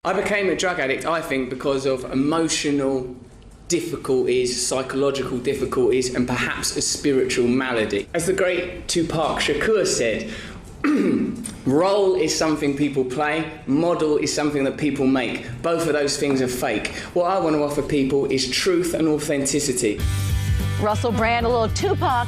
I became a drug addict, I think, because of emotional difficulties, psychological difficulties, and perhaps a spiritual malady. As the great Tupac Shakur said, role is something people play, model is something that people make. Both of those things are fake. What I want to offer people is truth and authenticity. Russell Brand, a little Tupac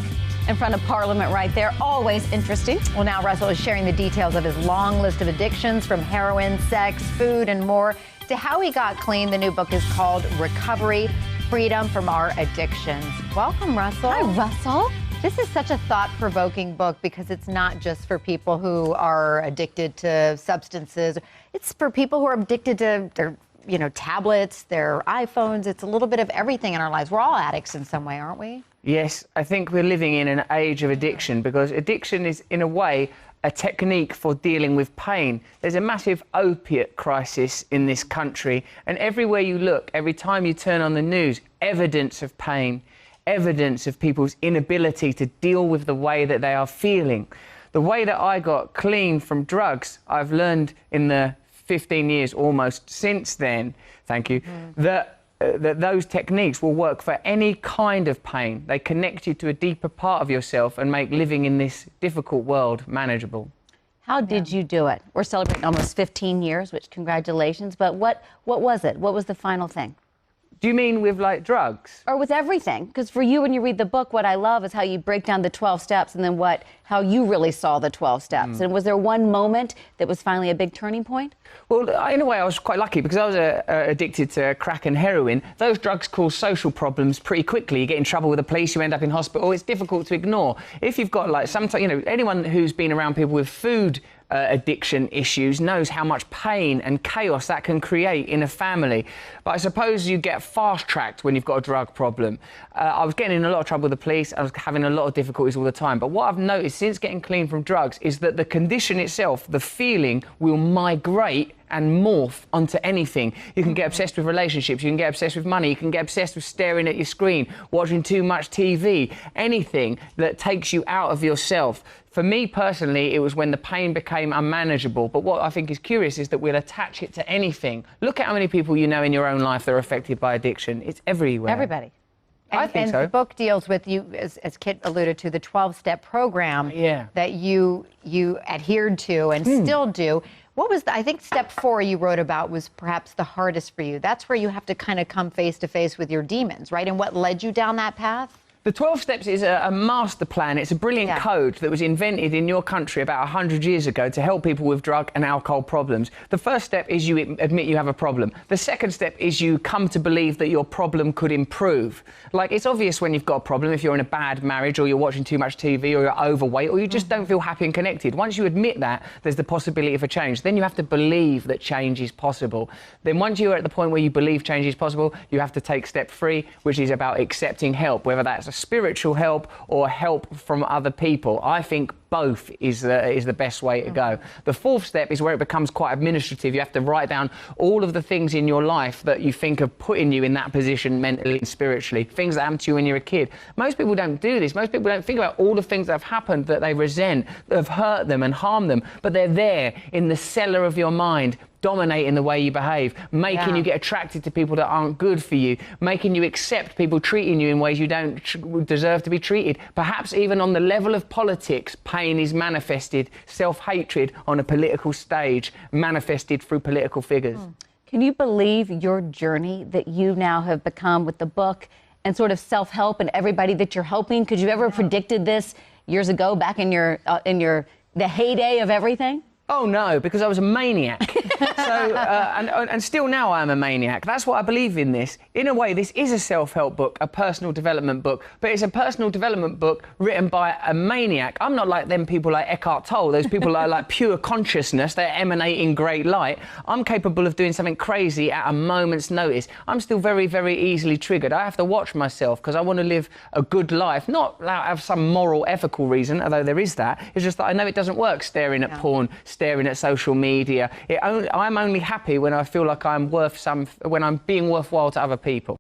in front of Parliament right there. Always interesting. Well, now Russell is sharing the details of his long list of addictions, from heroin, sex, food, and more, to how he got clean. The new book is called Recovery: Freedom from Our Addictions. Welcome, Russell. Hi, Russell. This is such a thought-provoking book because it's not just for people who are addicted to substances. It's for people who are addicted to their, tablets, their iPhones. It's a little bit of everything in our lives. We're all addicts in some way, aren't we? Yes, I think we're living in an age of addiction because addiction is, in a way, a technique for dealing with pain. There's a massive opiate crisis in this country, and everywhere you look, every time you turn on the news, evidence of pain, evidence of people's inability to deal with the way that they are feeling. The way that I got clean from drugs, I've learned in the 15 years almost since then, thank you, that those techniques will work for any kind of pain. They connect you to a deeper part of yourself and make living in this difficult world manageable. How did you do it? We're celebrating almost 15 years, which congratulations, but what was it? What was the final thing? Do you mean with, like, drugs? Or with everything? Because for you, when you read the book, what I love is how you break down the 12 steps and then how you really saw the 12 steps. And was there one moment that was finally a big turning point? Well, in a way, I was quite lucky because I was addicted to crack and heroin. Those drugs cause social problems pretty quickly. You get in trouble with the police, you end up in hospital. It's difficult to ignore. If you've got, like, anyone who's been around people with food addiction issues knows how much pain and chaos that can create in a family. But I suppose you get fast-tracked when you've got a drug problem. I was getting in a lot of trouble with the police. I was having a lot of difficulties all the time. But what I've noticed since getting clean from drugs is that the condition itself, the feeling, will migrate and morph onto anything. You can get obsessed with relationships, you can get obsessed with money, you can get obsessed with staring at your screen, watching too much TV, anything that takes you out of yourself. For me personally, it was when the pain became unmanageable. But what I think is curious is that we'll attach it to anything. Look at how many people you know in your own life that are affected by addiction. It's everywhere. Everybody. I think so. And the book deals with, as Kit alluded to, the 12-step program that you adhered to and still do. What was I think step 4 you wrote about was perhaps the hardest for you. That's where you have to kind of come face to face with your demons, right? And what led you down that path? The 12 steps is a master plan. It's a brilliant code that was invented in your country about 100 years ago to help people with drug and alcohol problems. The first step is you admit you have a problem. The second step is you come to believe that your problem could improve. Like, it's obvious when you've got a problem, if you're in a bad marriage or you're watching too much TV or you're overweight or you just don't feel happy and connected. Once you admit that, there's the possibility of a change. Then you have to believe that change is possible. Then once you're at the point where you believe change is possible, you have to take step 3, which is about accepting help, whether that's spiritual help or help from other people. I think both is the best way to go. The 4th step is where it becomes quite administrative. You have to write down all of the things in your life that you think are putting you in that position mentally and spiritually, things that happened to you when you're a kid. Most people don't do this. Most people don't think about all the things that have happened that they resent, that have hurt them and harmed them, but they're there in the cellar of your mind, dominating the way you behave, making you get attracted to people that aren't good for you, making you accept people treating you in ways you don't deserve to be treated. Perhaps even on the level of politics, pain is manifested, self-hatred on a political stage, manifested through political figures. Can you believe your journey that you now have become with the book and sort of self-help and everybody that you're helping? Could you ever have predicted this years ago, back in the heyday of everything? Oh no, because I was a maniac. And still now I am a maniac. That's what I believe in this. In a way, this is a self-help book, a personal development book, but it's a personal development book written by a maniac. I'm not like them people like Eckhart Tolle, those people that are like pure consciousness, they're emanating great light. I'm capable of doing something crazy at a moment's notice. I'm still very, very easily triggered. I have to watch myself because I want to live a good life, not out of some moral, ethical reason, although there is that. It's just that I know it doesn't work staring at porn, staring at social media. I'm only happy when I feel like when I'm being worthwhile to other people.